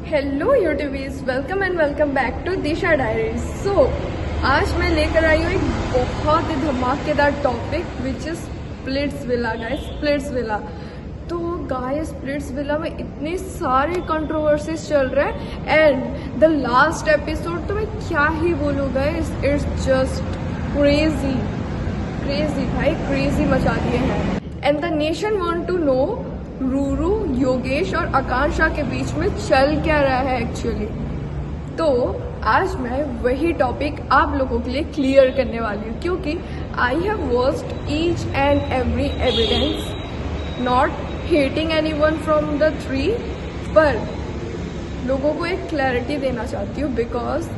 Hello YouTubies, welcome and welcome back to Disha diaries. So आज मैं लेकर आई हूँ एक बहुत ही धमाकेदार topic which is Splitsvilla. Guys, Splitsvilla तो गाइस स्प्लिट्सविला में इतने सारे कंट्रोवर्सीज चल रहे हैं एंड द लास्ट एपिसोड तो मैं क्या ही बोलूँ गाइस, इट्स जस्ट क्रेजी भाई, क्रेजी मचा दिए हैं। And the nation want to know Ruru, Yogesh और आकांक्षा के बीच में चल क्या रहा है एक्चुअली। तो आज मैं वही टॉपिक आप लोगों के लिए क्लियर करने वाली हूँ, क्योंकि I have watched each and every evidence, not hating anyone from the three, पर लोगों को एक क्लैरिटी देना चाहती हूँ because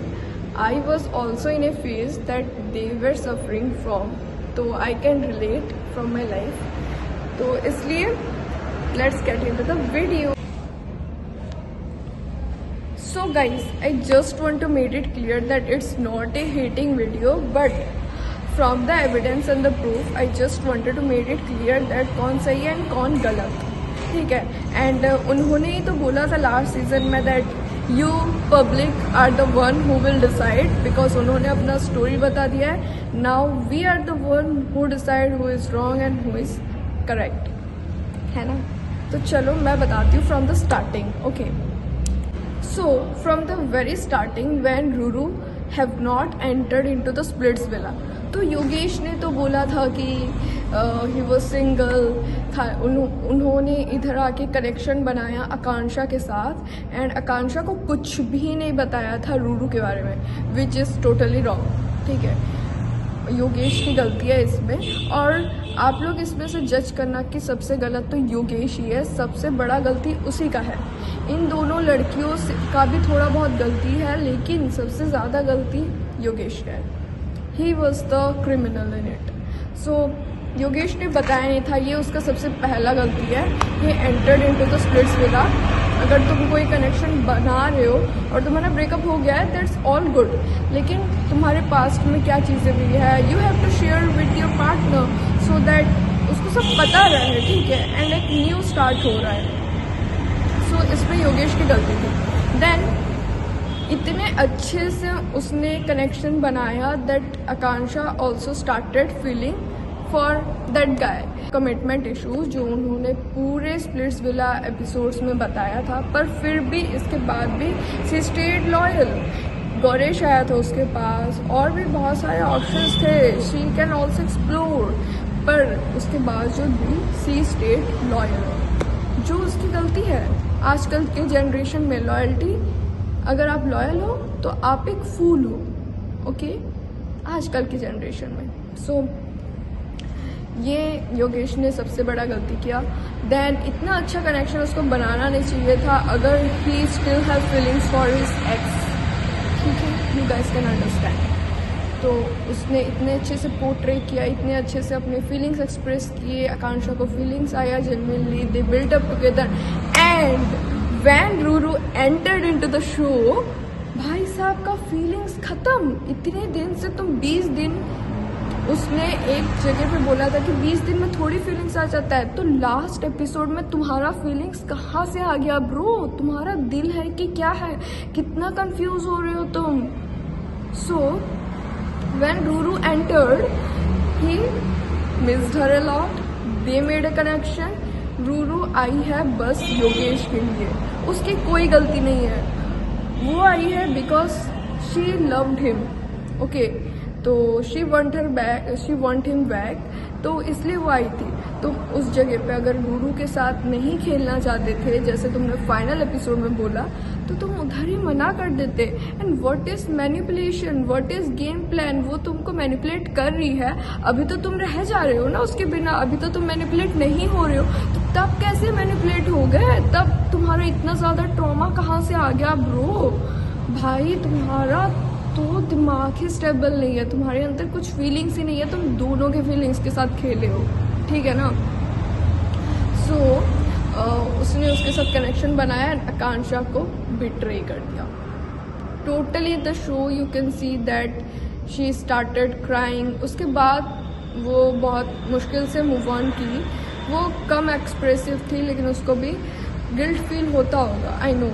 I was also in a phase that they were suffering from, तो I can relate from my life. तो इसलिए let's get into the video. So guys, I just want to make it clear that it's not a hating video, but from the evidence and the proof I just wanted to make it clear that कौन सही है and कौन गलत, ठीक है। And उन्होंने ही तो बोला था लास्ट सीजन में that you public are the one who will decide, because उन्होंने अपना स्टोरी बता दिया है। Now we are the one who decide who is wrong and who is correct, है ना। तो चलो मैं बताती हूँ from the starting. Okay, so from the very starting when Ruru have not entered into the Splitsvilla, तो योगेश ने तो बोला था कि ही वाज सिंगल था। उन्होंने इधर आके कनेक्शन बनाया आकांक्षा के साथ एंड आकांक्षा को कुछ भी नहीं बताया था रूरू के बारे में, विच इज़ टोटली रॉन्ग, ठीक है। योगेश की गलती है इसमें, और आप लोग इसमें से जज करना कि सबसे गलत तो योगेश ही है, सबसे बड़ा गलती उसी का है। इन दोनों लड़कियों का भी थोड़ा बहुत गलती है, लेकिन सबसे ज़्यादा गलती योगेश का है। He was the criminal in it. So Yogesh ने बताया नहीं था, ये उसका सबसे पहला गलती है। ये एंटर्ड इनटू द स्प्लिट्सविला। अगर तुम कोई कनेक्शन बना रहे हो और तुम्हारा ब्रेकअप हो गया है, दैट्स ऑल गुड, लेकिन तुम्हारे पास्ट में क्या चीज़ें हुई है, you have to share with your partner so that उसको सब पता रहे, ठीक है। एंड एक न्यू स्टार्ट हो रहा है। सो इसमें योगेश की गलती थी। देन इतने अच्छे से उसने कनेक्शन बनाया that Akanksha also started feeling for that guy. Commitment issues जो उन्होंने पूरे स्प्लिट्सविला एपिसोड्स में बताया था, पर फिर भी इसके बाद भी शी स्टेड लॉयल। गौरेश आया था उसके पास, और भी बहुत सारे ऑप्शंस थे, शी कैन ऑल्सो एक्सप्लोर, पर उसके बावजूद भी शी स्टेड लॉयल, जो उसकी गलती है। आजकल के जनरेशन में लॉयल्टी, अगर आप लॉयल हो तो आप एक फूल हो, ओके, आजकल की जनरेशन में। सो ये योगेश ने सबसे बड़ा गलती किया। देन इतना अच्छा कनेक्शन उसको बनाना नहीं चाहिए था अगर he still have feelings for his ex, ठीक है, यू गाइस कैन अंडरस्टैंड। तो उसने इतने अच्छे से पोर्ट्रे किया, इतने अच्छे से अपने फीलिंग्स एक्सप्रेस किए, आकांक्षा को फीलिंग्स आया genuinely, they built up together. And when Ruru entered into the show, भाई साहब का फीलिंग्स खत्म। इतने दिन से तुम 20 दिन, उसने एक जगह पे बोला था कि 20 दिन में थोड़ी फीलिंग्स आ जाता है, तो लास्ट एपिसोड में तुम्हारा फीलिंग्स कहाँ से आ गया ब्रो? तुम्हारा दिल है कि क्या है? कितना कंफ्यूज हो रहे हो तुम। So when Ruru entered, he missed her a lot, they made a connection. Ruru आई है बस योगेश के लिए, उसकी कोई गलती नहीं है। वो आई है because she loved him, okay, तो शी वांट हिम बैक, तो इसलिए वो आई थी। तो उस जगह पे अगर रूरू के साथ नहीं खेलना चाहते थे, जैसे तुमने फाइनल एपिसोड में बोला, तो तुम उधर ही मना कर देते। And what is manipulation, what is game plan, वो तुमको मैनिपुलेट कर रही है। अभी तो तुम रह जा रहे हो ना उसके बिना, अभी तो तुम मैनिपुलेट नहीं हो रहे हो, तो तब कैसे मैनिपुलेट हो गए? तब तुम्हारा इतना ज़्यादा ट्रॉमा कहाँ से आ गया ब्रो? भाई तुम्हारा तो दिमाग ही स्टेबल नहीं है, तुम्हारे अंदर कुछ फीलिंग्स ही नहीं है, तुम दोनों के फीलिंग्स के साथ खेले हो, ठीक है ना। सो उसने उसके साथ कनेक्शन बनाया, आकांक्षा को बिट्रे कर दिया totally. The show you can see that she started crying. उसके बाद वो बहुत मुश्किल से मूव ऑन की। वो कम एक्सप्रेसिव थी, लेकिन उसको भी गिल्ट फील होता होगा, आई नो।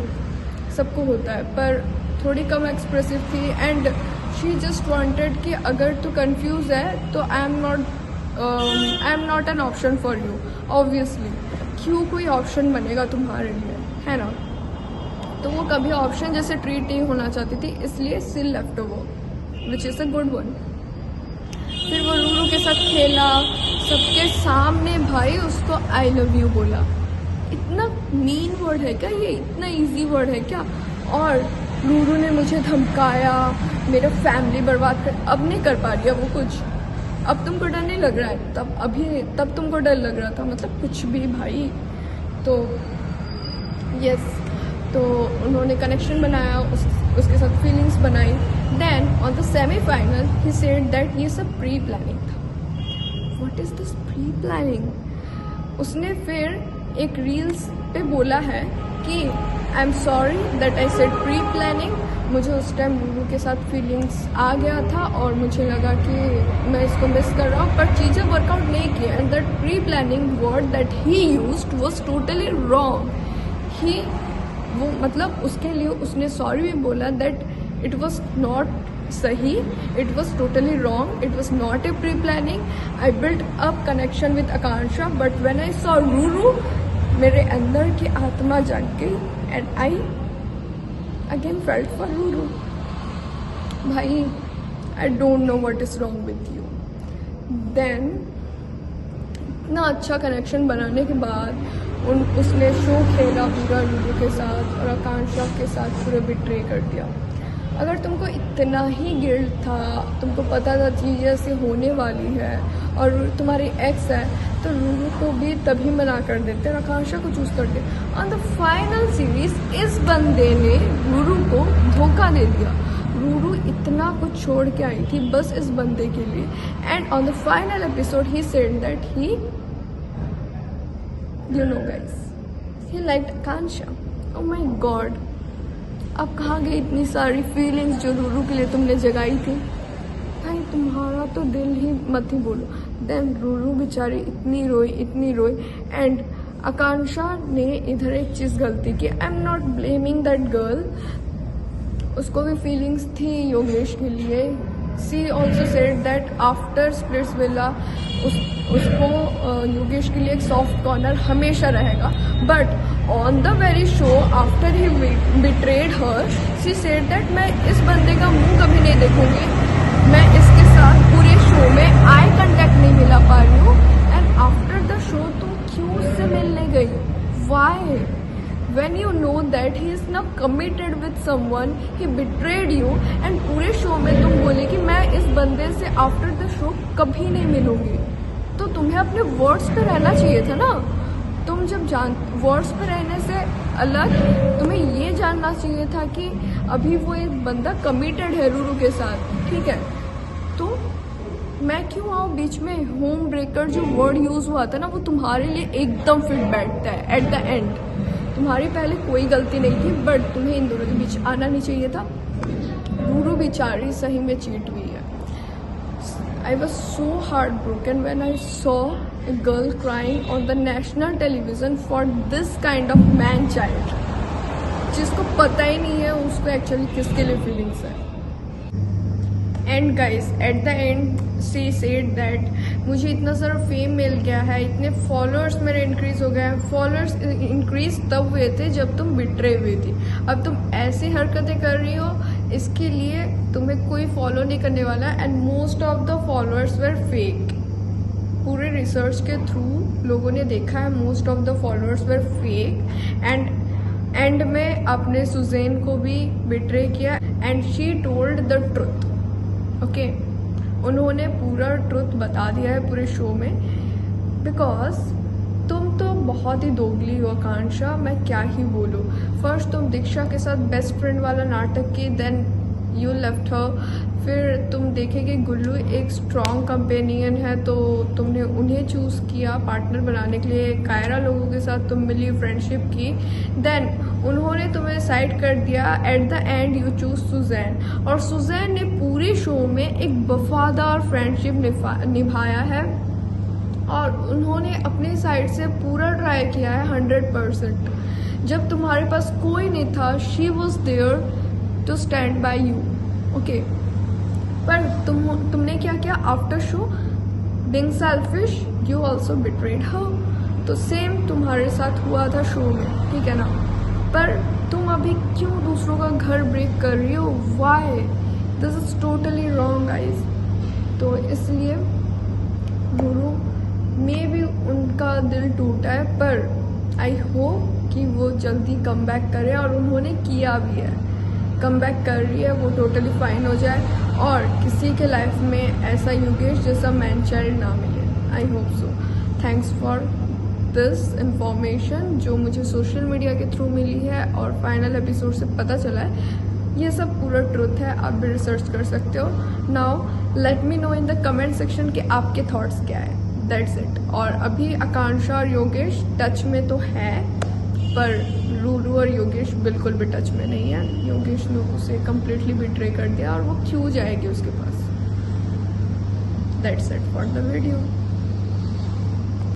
सबको होता है, पर थोड़ी कम एक्सप्रेसिव थी एंड शी जस्ट वांटेड कि अगर तू कंफ्यूज है तो आई am not an option for you. Obviously क्यों कोई ऑप्शन बनेगा तुम्हारे लिए, है ना? तो वो कभी ऑप्शन जैसे ट्रीट नहीं होना चाहती थी, इसलिए still left over which is a good one. फिर वो रूरू के साथ खेला सबके सामने, भाई उसको आई लव यू बोला। इतना मीन वर्ड है क्या ये? इतना इजी वर्ड है क्या? और रूरू ने मुझे धमकाया, मेरा फैमिली बर्बाद कर। अब नहीं कर पा रही है वो कुछ। अब तुमको डर नहीं लग रहा है, तब तुमको डर लग रहा था, मतलब कुछ भी भाई। तो यस, तो उन्होंने कनेक्शन बनाया, उसके साथ फीलिंग्स बनाई। देन ऑन द सेमीफाइनल ही सेड दैट ये सब प्री प्लानिंग था। What is this pre planning? उसने फिर एक रील्स पे बोला है कि I am sorry that I said pre planning. मुझे उस टाइम रूरू के साथ फीलिंग्स आ गया था और मुझे लगा कि मैं इसको मिस कर रहा हूँ, पर चीज़ें वर्कआउट नहीं की। And that pre planning word that he used was totally wrong. ही वो मतलब उसके लिए उसने सॉरी भी बोला दैट इट वॉज नॉट सही, it was totally wrong, it was not a pre planning. I built up connection with Akanksha, but when I saw Ruru मेरे अंदर की आत्मा जाग गई and I again felt for Ruru. भाई I don't know what is wrong with you. Then इतना अच्छा connection बनाने के बाद उसने शो खेला पूरा रूरू के साथ और आकांक्षा के साथ पूरे बिट्रे कर दिया। अगर तुमको इतना ही गिल्ट था, तुमको पता था चीज़ें ऐसे होने वाली है और तुम्हारी एक्स है, तो रूरू को भी तभी मना कर देते और आकांक्षा को चूज करते। ऑन द फाइनल सीरीज इस बंदे ने रूरू को धोखा दे दिया। रूरू इतना कुछ छोड़ के आई थी बस इस बंदे के लिए। And on the final episode he said that he You know guys, he liked Akansha. Oh my God, अब कहाँ गई इतनी सारी फीलिंग्स जो रूरू के लिए तुमने जगाई थी? भाई तुम्हारा तो दिल ही मत ही बोलो। देन रूरू बेचारी इतनी रोई एंड आकांक्षा ने इधर एक चीज़ गलती की। I am not blaming that girl, उसको भी फीलिंग्स थी योगेश के लिए। She also said that after Splitsvilla उसको योगेश के लिए एक सॉफ्ट कॉर्नर हमेशा रहेगा। But on the very show after he betrayed her, she said that मैं इस बंदे का मुंह कभी नहीं देखूंगी, मैं इसके साथ पूरे शो में आई कांटेक्ट नहीं मिला पा रही हूँ। एंड आफ्टर द शो तुम क्यों उससे मिलने गई? Y? When you know that he is now committed with someone, he betrayed you, and पूरे शो में तुम बोले कि मैं इस बंदे से आफ्टर द शो कभी नहीं मिलूंगी, तो तुम्हें अपने वर्ड्स पे रहना चाहिए था ना। तुम जब वर्ड्स पे रहने से अलग तुम्हें ये जानना चाहिए था कि अभी वो एक बंदा कमिटेड है रूरू के साथ, ठीक है? तो मैं क्यों आऊँ बीच में? होम ब्रेकर जो वर्ड यूज हुआ था ना, वो तुम्हारे लिए एकदम फिट बैठता है एट द एंड। तुम्हारी पहले कोई गलती नहीं थी, बट तुम्हें इन दोनों के बीच आना नहीं चाहिए था। रूरू बेचारी सही में चीट हुई है। I was so heart broken when I saw a girl crying on the national television for this kind of man child, जिसको पता ही नहीं है उसको एक्चुअली किसके लिए फीलिंग्स है। And guys eight the and she said that मुझे इतना सारा फेम मिल गया है, इतने फॉलोअर्स मेरे इंक्रीज हो गए हैं। फॉलोअर्स इंक्रीज तब हुए थे जब तुम बिट्रे हुई थी। अब तुम ऐसी हरकतें कर रही हो, इसके लिए तुम्हें कोई फॉलो नहीं करने वाला। And most of the followers were fake. पूरे रिसर्च के थ्रू लोगों ने देखा है most of the followers were fake. And में आपने सुजैन को भी बिट्रे किया and she told the truth. Okay, उन्होंने पूरा ट्रुथ बता दिया है पूरे शो में। बिकॉज तुम तो बहुत ही दोगली हो आकांक्षा, मैं क्या ही बोलूँ। फर्स्ट तुम दीक्षा के साथ बेस्ट फ्रेंड वाला नाटक की, देन यू लेफ्ट हर। फिर तुम देखे कि गुल्लू एक स्ट्रॉन्ग कंपेनियन है, तो तुमने उन्हें चूज़ किया पार्टनर बनाने के लिए। कायरा लोगों के साथ तुम मिली, फ्रेंडशिप की, देन उन्होंने तुम्हें साइड कर दिया। At the end you choose Suzanne, और सुजैन ने पूरे शो में एक वफादार फ्रेंडशिप निभाया है और उन्होंने अपनी साइड से पूरा ट्राई किया है 100%। जब तुम्हारे पास कोई नहीं था, she was there to stand by you, okay. पर तुमने क्या किया after show? Being selfish, you also betrayed her. तो सेम तुम्हारे साथ हुआ था शो में, ठीक है ना। पर तुम अभी क्यों दूसरों का घर ब्रेक कर रही हो? Why? This is totally wrong guys. तो इसलिए गुरु में भी उनका दिल टूटा है, पर आई होप कि वो जल्दी कम बैक करे, और उन्होंने किया भी है, कम बैक कर रही है, वो टोटली फाइन हो जाए और किसी के लाइफ में ऐसा योगेश जैसा मैन चाइल्ड ना मिले। I hope so. Thanks for this information जो मुझे सोशल मीडिया के थ्रू मिली है और फाइनल एपिसोड से पता चला है। ये सब पूरा ट्रुथ है, आप भी रिसर्च कर सकते हो। Now let me know in the comment section कि आपके थॉट्स क्या है। That's it. और अभी आकांक्षा और योगेश टच में तो है, पर रूरू और योगेश बिल्कुल भी टच में नहीं है। योगेश ने उसे कम्प्लीटली बिट्रे कर दिया और वो क्यों जाएगी उसके पास। That's it for the video.